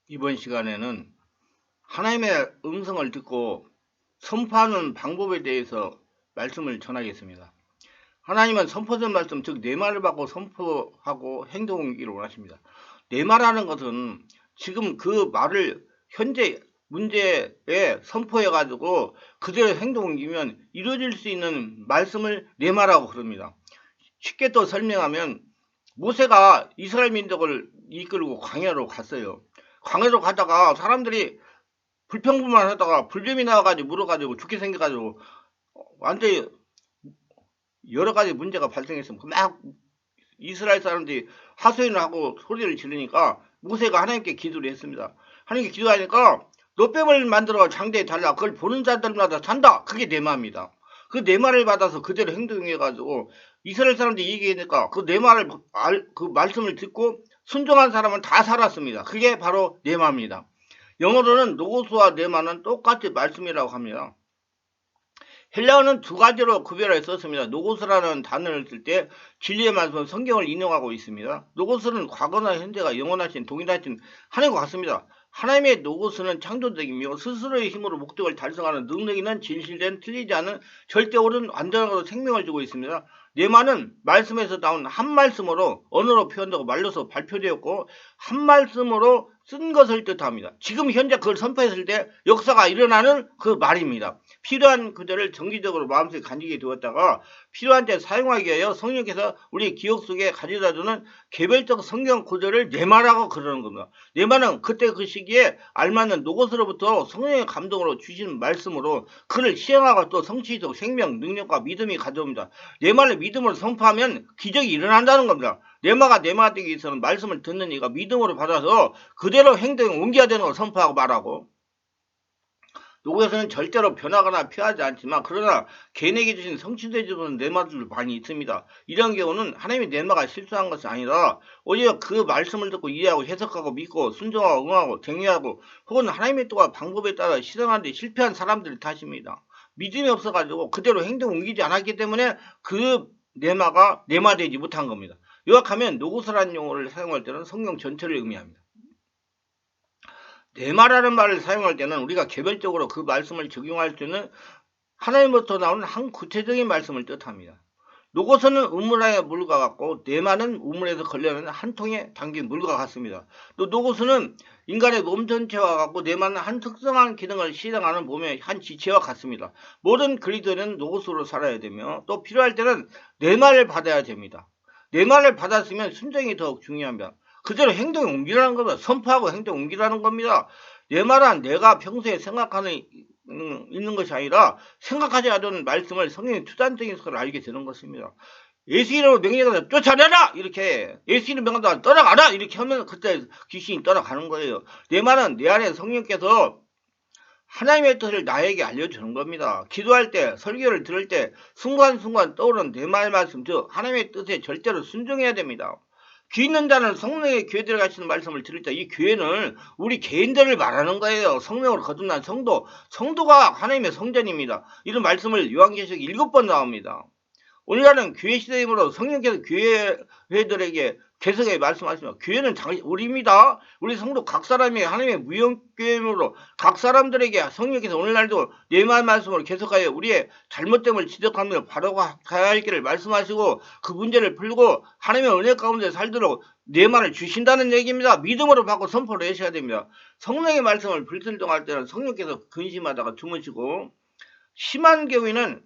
이번 시간에는 하나님의 음성을 듣고 선포하는 방법에 대해서 말씀을 전하겠습니다. 하나님은 선포된 말씀, 즉 내 말을 받고 선포하고 행동하기를 원하십니다. 내 말하는 것은 지금 그 말을 현재 문제에 선포해가지고 그대로 행동하면 이루어질 수 있는 말씀을 내 말하고 그럽니다. 쉽게 또 설명하면 모세가 이스라엘 민족을 이끌고 광야로 갔어요. 광야로 가다가 사람들이 불평불만 하다가 불뱀이 나와가지고 물어가지고 죽게 생겨가지고 완전히 여러 가지 문제가 발생했습니다. 막 이스라엘 사람들이 하소연을 하고 소리를 지르니까 모세가 하나님께 기도를 했습니다. 하나님께 기도하니까 노뱀을 만들어 장대에 달라 그걸 보는 자들마다 산다. 그게 내 말입니다. 그 내 말을 받아서 그대로 행동해가지고 이스라엘 사람들이 얘기하니까 그 내 말을 그 말씀을 듣고 순종한 사람은 다 살았습니다. 그게 바로 내 말입니다. 영어로는 노고스와 네마는 똑같이 말씀이라고 합니다. 헬라어는 두 가지로 구별해 썼습니다. 노고스라는 단어를 쓸 때 진리의 말씀 성경을 인용하고 있습니다. 노고스는 과거나 현재가 영원하신 동일하신 하나님과 같습니다. 하나님의 노고스는 창조적이며 스스로의 힘으로 목적을 달성하는 능력 있는 진실된 틀리지 않은 절대 옳은 완전하고 생명을 주고 있습니다. 네마는 말씀에서 나온 한 말씀으로 언어로 표현되고 말로서 발표되었고 한 말씀으로 쓴 것을 뜻합니다. 지금 현재 그걸 선포했을 때 역사가 일어나는 그 말입니다. 필요한 그들을 정기적으로 마음속에 간직해 두었다가 필요한 때 사용하기 위하여 성령께서 우리 기억 속에 가져다주는 개별적 성경 구절을 내말하고 그러는 겁니다. 내말은 그때 그 시기에 알맞는 노고스로부터 성령의 감동으로 주신 말씀으로 그를 시행하고 또 성취적 생명, 능력과 믿음이 가져옵니다. 내말을 믿음으로 선포하면 기적이 일어난다는 겁니다. 내마가 내마되기 위해서는 말씀을 듣는 이가 믿음으로 받아서 그대로 행동에 옮겨야 되는 걸 선포하고 말하고 노고에서는 절대로 변하거나 피하지 않지만 그러나 개인에게 주신 성취되지 않은 내마들도 많이 있습니다. 이런 경우는 하나님의 내마가 실수한 것이 아니라 오히려 그 말씀을 듣고 이해하고 해석하고 믿고 순종하고 응하고 쟁의하고 혹은 하나님의 뜻과 방법에 따라 실행하는 데 실패한 사람들의 탓입니다. 믿음이 없어가지고 그대로 행동 옮기지 않았기 때문에 그 내마가 내마되지 못한 겁니다. 요약하면 노고스라는 용어를 사용할 때는 성경 전체를 의미합니다. 내말하는 말을 사용할 때는 우리가 개별적으로 그 말씀을 적용할 때는 하나님부터 나오는 한 구체적인 말씀을 뜻합니다. 노고서는 우물안의 물과 같고 내말은 우물에서 걸려내는 한 통에 담긴 물과 같습니다. 또 노고서는 인간의 몸 전체와 같고 내말은 한 특정한 기능을 실행하는 몸의 한 지체와 같습니다. 모든 그리스도인은 노고서로 살아야 되며 또 필요할 때는 내말을 받아야 됩니다. 내말을 받았으면 순종이 더욱 중요합니다. 그대로 행동에 옮기라는 겁니다. 선포하고 행동에 옮기라는 겁니다. 내 말은 내가 평소에 생각하는 있는 것이 아니라 생각하지 않은 말씀을 성령의 투단적인 것을 알게 되는 것입니다. 예수 이름으로 명령해서 쫓아내라! 이렇게 예수 이름 명령해서 떠나가라! 이렇게 하면 그때 귀신이 떠나가는 거예요. 내 말은 내 안에 성령께서 하나님의 뜻을 나에게 알려주는 겁니다. 기도할 때, 설교를 들을 때 순간순간 떠오르는 내 말 말씀, 즉 하나님의 뜻에 절대로 순종해야 됩니다. 귀 있는 자는 성령의 교회 들어가시는 말씀을 들을 때 이 교회는 우리 개인들을 말하는 거예요. 성령으로 거듭난 성도가 하나님의 성전입니다. 이런 말씀을 요한계시록 7번 나옵니다. 오늘날은 교회 시대이므로 성령께서 교회들에게 계속해 말씀하십니다. 교회는 우리입니다. 우리 성도 각 사람이 하나님의 무형교회이므로 각 사람들에게 성령께서 오늘날도 내 말씀으로 계속하여 우리의 잘못됨을 지적하며 바로 가야 할 길을 말씀하시고 그 문제를 풀고 하나님의 은혜 가운데 살도록 내 말을 주신다는 얘기입니다. 믿음으로 받고 선포를 하셔야 됩니다. 성령의 말씀을 불순종할 때는 성령께서 근심하다가 주무시고 심한 경우에는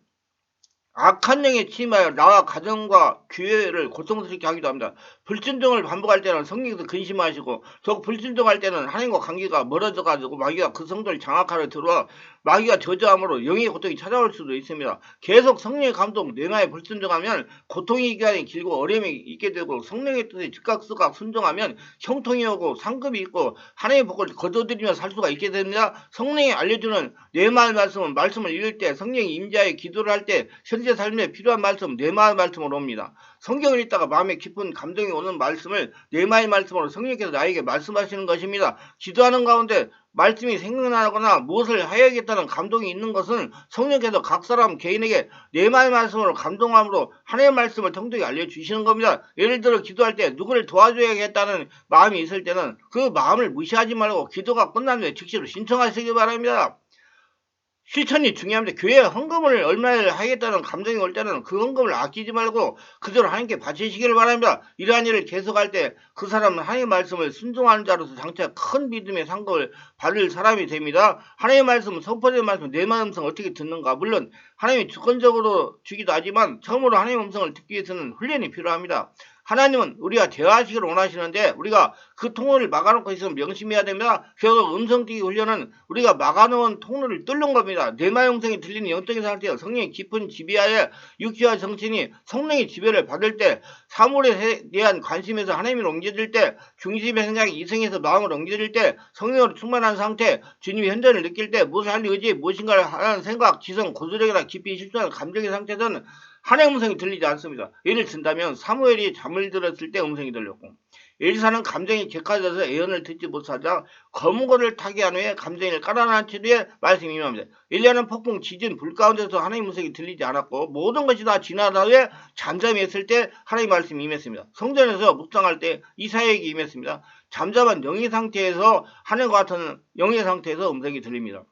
악한 영에 침하여 나와 가정과 교회를 고통스럽게 하기도 합니다. 불순종을 반복할 때는 성령께서 근심하시고 더 불순종할 때는 하나님과 관계가 멀어져가지고 마귀가 그 성도를 장악하려 들어와 마귀가 저주함으로 영의 고통이 찾아올 수도 있습니다. 계속 성령의 감동, 내마에 불순종하면 고통의 기간이 길고 어려움이 있게 되고 성령의 뜻에 즉각즉각 순종하면 형통이 오고 상급이 있고 하나님의 복을 거둬들이며 살 수가 있게 됩니다. 성령이 알려주는 내마 말씀을 읽을 때 성령이 임재하여 기도를 할 때 현재 삶에 필요한 말씀, 내마의 말씀으로 옵니다. 성경을 읽다가 마음에 깊은 감동이 오는 말씀을 내마의 말씀으로 성령께서 나에게 말씀하시는 것입니다. 기도하는 가운데 말씀이 생각나거나 무엇을 해야겠다는 감동이 있는 것은 성령께서 각 사람 개인에게 내마의 말씀으로 감동함으로 하나님의 말씀을 통독히 알려주시는 겁니다. 예를 들어 기도할 때 누구를 도와줘야겠다는 마음이 있을 때는 그 마음을 무시하지 말고 기도가 끝난 후에 즉시로 신청하시기 바랍니다. 실천이 중요합니다. 교회에 헌금을 얼마를 하겠다는 감정이 올 때는 그 헌금을 아끼지 말고 그대로 하나님께 바치시기를 바랍니다. 이러한 일을 계속할 때 그 사람은 하나님의 말씀을 순종하는 자로서 장차 큰 믿음의 상급을 받을 사람이 됩니다. 하나님의 말씀은 선포된 말씀 내 마음성 어떻게 듣는가. 물론 하나님이 주권적으로 주기도 하지만 처음으로 하나님의 음성을 듣기 위해서는 훈련이 필요합니다. 하나님은 우리가 대화하시기를 원하시는데 우리가 그 통로를 막아놓고 있으면 명심해야 됩니다. 결국 음성듣기 훈련은 우리가 막아놓은 통로를 뚫는 겁니다. 내마의 음성이 들리는 영적인 상태에 성령의 깊은 지배하에 육체와 정신이 성령의 지배를 받을 때 사물에 대한 관심에서 하나님을 옮겨질 때 중심의 생각이 이성에서 마음을 옮겨질 때 성령으로 충만한 상태 주님의 현존을 느낄 때 무엇을 할 의지 무엇인가를 하는 생각 지성 고소력이나 깊이 실존하는 감정의 상태에서는 하나님의 음성이 들리지 않습니다. 예를 든다면 사무엘이 잠을 들었을 때 음성이 들렸고 엘리사는 감정이 격해져서 예언을 듣지 못하자 검은 고를 타게 한 후에 감정을 깔아놓은 뒤에 말씀이 임합니다. 엘리야는 폭풍, 지진, 불 가운데서 하나님의 음성이 들리지 않았고 모든 것이 다 지나다 후에 잠잠히 했을 때 하나님의 말씀이 임했습니다. 성전에서 묵상할 때 이사야에게 임했습니다. 잠잠한 영의 상태에서 하늘과 같은 영의 상태에서 음성이 들립니다.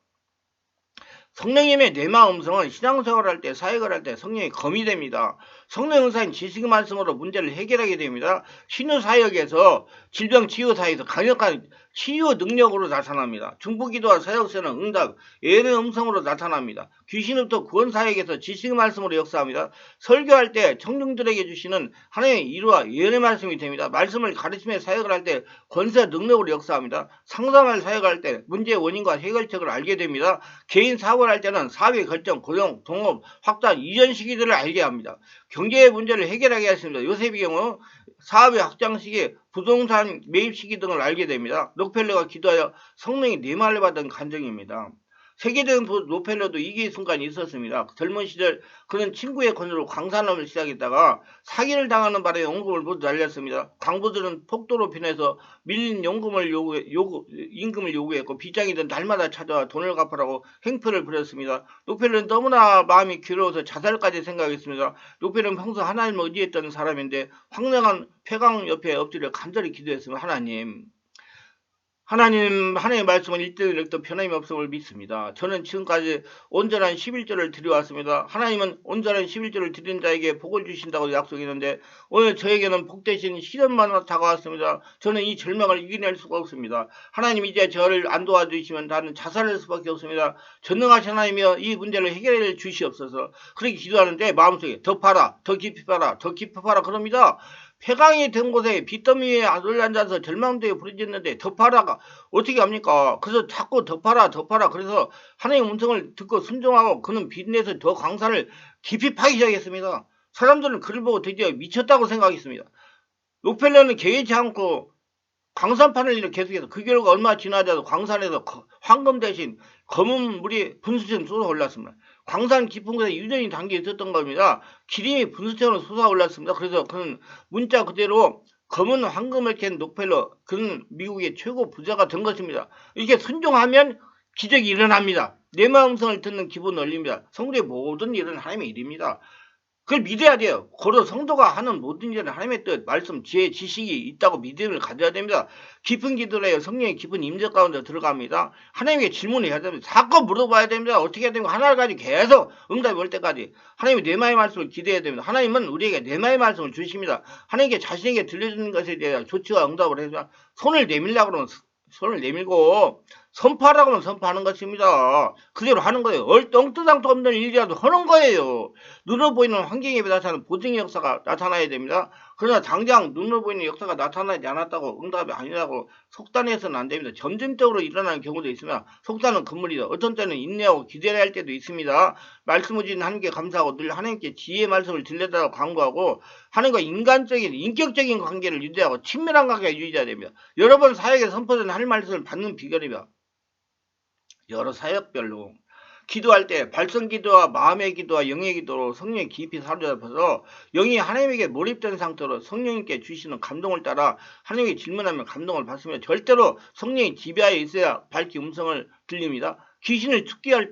성령님의 내마 음성은 신앙생활을 할 때, 사역을 할 때 성령이 검이 됩니다. 성령 은사인 지식의 말씀으로 문제를 해결하게 됩니다. 신유 사역에서 질병 치유 사역에서 강력한 치유 능력으로 나타납니다. 중보기도와 사역서는 응답, 예언의 음성으로 나타납니다. 귀신으로부터 구원 사역에서 지식의 말씀으로 역사합니다. 설교할 때 청중들에게 주시는 하나님의 이루와 예언의 말씀이 됩니다. 말씀을 가르치며 사역을 할 때 권세 능력으로 역사합니다. 상담할 사역할 때 문제의 원인과 해결책을 알게 됩니다. 개인 사업을 할 때는 사업의 결정, 고용, 동업, 확장, 이전 시기들을 알게 합니다. 경제의 문제를 해결하게 했습니다. 요셉의 경우 사업의 확장 시기, 부동산 매입 시기 등을 알게 됩니다. 록펠러가 기도하여 성령이 내말을 받은 간증입니다. 세계적인 록펠러도 위기의 순간이 있었습니다. 젊은 시절 그는 친구의 권유로 광산업을 시작했다가 사기를 당하는 바람에 원금을 모두 날렸습니다. 광부들은 폭도로 변해서 밀린 임금을 요구했고 빚쟁이들은 날마다 찾아와 돈을 갚으라고 행패를 부렸습니다. 록펠러는 너무나 마음이 괴로워서 자살까지 생각했습니다. 록펠러는 평소 하나님을 의지했던 사람인데 황량한 폐강 옆에 엎드려 간절히 기도했으면 하나님의 말씀은 1대1도 변함이 없음을 믿습니다. 저는 지금까지 온전한 11조를 드려왔습니다. 하나님은 온전한 11조를 드린 자에게 복을 주신다고 약속했는데 오늘 저에게는 복 대신 시련만 다가왔습니다. 저는 이 절망을 이겨낼 수가 없습니다. 하나님 이제 저를 안 도와주시면 나는 자살할 수밖에 없습니다. 전능하신 하나님이여 이 문제를 해결해 주시옵소서. 그렇게 기도하는데 마음속에 더 파라, 더 깊이 파라, 더 깊이 파라 그럽니다. 폐강이 된 곳에 빚더미 위에 앉아서 절망도에 부르짖는데 더 파라가 어떻게 합니까? 그래서 자꾸 더 파라 그래서 하나님의 음성을 듣고 순종하고 그는 빚내서 더 광산을 깊이 파기 시작했습니다. 사람들은 그를 보고 드디어 미쳤다고 생각했습니다. 록펠러는 개의치 않고 광산판을 일을 계속해서 그 결과 얼마 지나자도 광산에서 황금 대신 검은 물이 분수처럼 쏟아올랐습니다. 광산 깊은 곳에 유전이 담겨 있었던 겁니다. 기름이 분수처럼 솟아올랐습니다. 그래서 그는 문자 그대로 검은 황금을 캔 록펠러, 그는 미국의 최고 부자가 된 것입니다. 이렇게 순종하면 기적이 일어납니다. 내 마음성을 듣는 기본 원리입니다. 성도의 모든 일은 하나님의 일입니다. 그걸 믿어야 돼요. 고로 성도가 하는 모든 일은 하나님의 뜻, 말씀, 지혜, 지식이 있다고 믿음을 가져야 됩니다. 깊은 기도를 해요. 성령의 깊은 임재 가운데 들어갑니다. 하나님에게 질문을 해야 됩니다. 자꾸 물어봐야 됩니다. 어떻게 해야 됩니까? 하나를 가지고 계속 응답이 올 때까지 하나님이 내마의 말씀을 기대해야 됩니다. 하나님은 우리에게 내마의 말씀을 주십니다. 하나님께 자신에게 들려주는 것에 대해 조치와 응답을 해서 손을 내밀려고 그러면 손을 내밀고 선포하라고 하면 선포하는 것입니다. 그대로 하는 거예요. 엉뚱장도 없는 일이라도 하는 거예요. 눈으로 보이는 환경에 나타나는 보증의 역사가 나타나야 됩니다. 그러나 당장 눈으로 보이는 역사가 나타나지 않았다고 응답이 아니라고 속단해서는 안 됩니다. 점진적으로 일어나는 경우도 있으나 속단은 금물이다. 어떤 때는 인내하고 기대를 할 때도 있습니다. 말씀을 주신 하나님께 감사하고 늘 하나님께 지혜의 말씀을 들려달라고 강구하고 하나님과 인간적인 인격적인 관계를 유지하고 친밀한 관계를 유지해야 됩니다. 여러분 사역에 선포된 할 말씀을 받는 비결입니다. 여러 사역별로 기도할 때 발성기도와 마음의 기도와 영의 기도로 성령이 깊이 사로잡혀서 영이 하나님에게 몰입된 상태로 성령님께 주시는 감동을 따라 하나님께 질문하면 감동을 받으며 절대로 성령이 지배하에 있어야 밝히 음성을 들립니다. 귀신을 죽게 할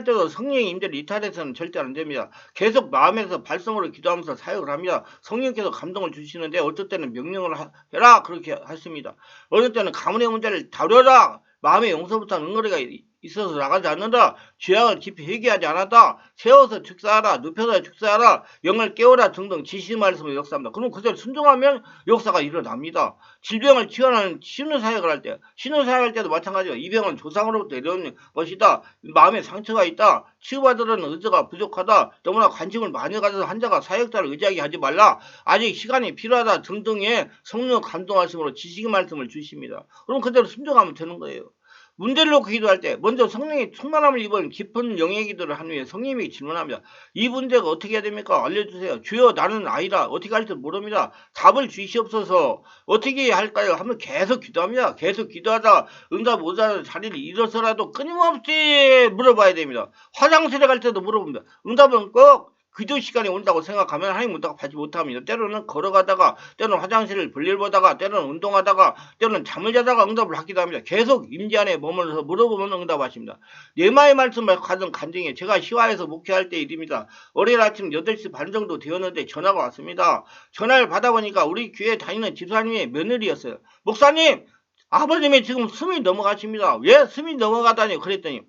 때도 성령의 임재를 이탈해서는 절대 안 됩니다. 계속 마음에서 발성으로 기도하면서 사역을 합니다. 성령께서 감동을 주시는데 어떨 때는 명령을 해라 그렇게 하십니다. 어떨 때는 가문의 문제를 다뤄라. 마음의 용서부터 응어리가 있어서 나가지 않는다. 죄악을 깊이 회개하지 않았다. 세워서 축사하라. 눕혀서 축사하라. 영을 깨워라 등등 지시 말씀을 역사합니다. 그럼 그대로 순종하면 역사가 일어납니다. 질병을 치유하는 신유사역을 할 때, 신유사역할 때도 마찬가지예요. 이 병은 조상으로부터 내려오는 것이다. 마음에 상처가 있다. 치유받으려는 의지가 부족하다. 너무나 관심을 많이 가져서 환자가 사역자를 의지하게 하지 말라. 아직 시간이 필요하다 등등의 성령 감동하심으로 지식 말씀을 주십니다. 그럼 그대로 순종하면 되는 거예요. 문제를 놓고 기도할 때 먼저 성령의 충만함을 입은 깊은 영의 기도를 한 후에 성령님이 질문합니다. 이 문제가 어떻게 해야 됩니까? 알려주세요. 주여 나는 아이라 어떻게 할지 모릅니다. 답을 주시옵소서. 어떻게 해야 할까요? 하면 계속 기도합니다. 계속 기도하다 응답 오자는 자리를 잃어서라도 끊임없이 물어봐야 됩니다. 화장실에 갈 때도 물어봅니다. 응답은 꼭 기도 시간이 온다고 생각하면 하나님 응답 받지 못합니다. 때로는 걸어가다가, 때로는 화장실을 볼일 보다가, 때로는 운동하다가, 때로는 잠을 자다가 응답을 받기도 합니다. 계속 임재 안에 머물러서 물어보면 응답하십니다. 네마의 말씀을 가진 간증에 제가 시화에서 목회할 때 일입니다. 월요일 아침 8시 반 정도 되었는데 전화가 왔습니다. 전화를 받아보니까 우리 교회 다니는 집사님의 며느리였어요. 목사님! 아버님이 지금 숨이 넘어가십니다. 왜 숨이 넘어가다니 그랬더니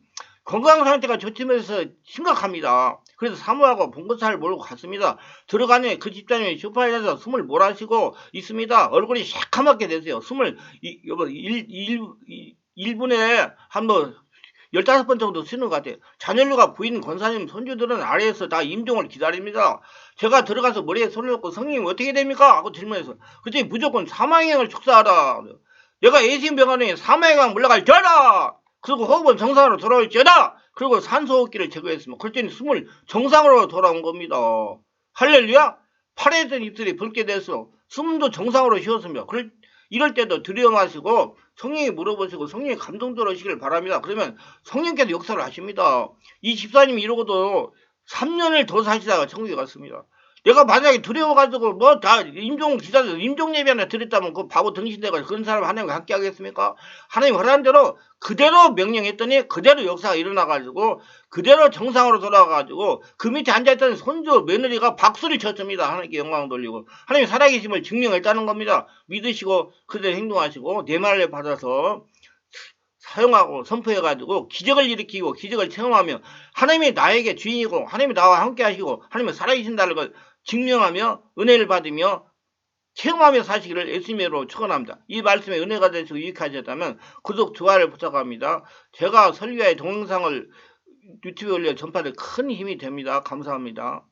건강 상태가 좋지면서 심각합니다. 그래서 사모하고 봉고차를 몰고 갔습니다. 들어가니 그 집사님이 소파에서 숨을 몰아쉬고 있습니다. 얼굴이 새카맣게 됐어요. 숨을 1분에 한 15번 정도 쉬는 것 같아요. 자녀류가 부인 권사님 손주들은 아래에서 다 임종을 기다립니다. 제가 들어가서 머리에 손을 놓고 성령님 어떻게 됩니까? 하고 질문해서 그때 무조건 사망행을 축사하라. 내가 A신병원에 사망행 물러갈 져라. 그리고 호흡은 정상으로 돌아올지어다. 그리고 산소호흡기를 제거했으면 그랬더니 숨을 정상으로 돌아온 겁니다. 할렐루야. 팔에 있던 입술이 붉게 돼서 숨도 정상으로 쉬었습니다. 이럴 때도 들여마시고 성령이 물어보시고 성령이 감동 들어오시길 바랍니다. 그러면 성령께서 역사를 하십니다. 이 집사님이 이러고도 3년을 더 사시다가 천국에 갔습니다. 내가 만약에 두려워가지고 다 임종 기다려 임종 예배 하나 드렸다면 그 바보 등신대가 그런 사람 하나님과 함께 하겠습니까? 하나님 허락한 대로 그대로 명령했더니 그대로 역사가 일어나가지고 그대로 정상으로 돌아가가지고 그 밑에 앉아있던 손주 며느리가 박수를 쳤습니다. 하나님께 영광 돌리고 하나님 살아계심을 증명했다는 겁니다. 믿으시고 그대로 행동하시고 내 말을 받아서 사용하고 선포해가지고 기적을 일으키고 기적을 체험하며 하나님이 나에게 주인이고 하나님이 나와 함께 하시고 하나님이 살아계신다는 걸 증명하며 은혜를 받으며 체험하며 사시기를 예수님으로 축원합니다. 이 말씀에 은혜가 되시고 유익하셨다면 구독, 좋아요를 부탁합니다. 제가 설교의 동영상을 유튜브에 올려 전파될 큰 힘이 됩니다. 감사합니다.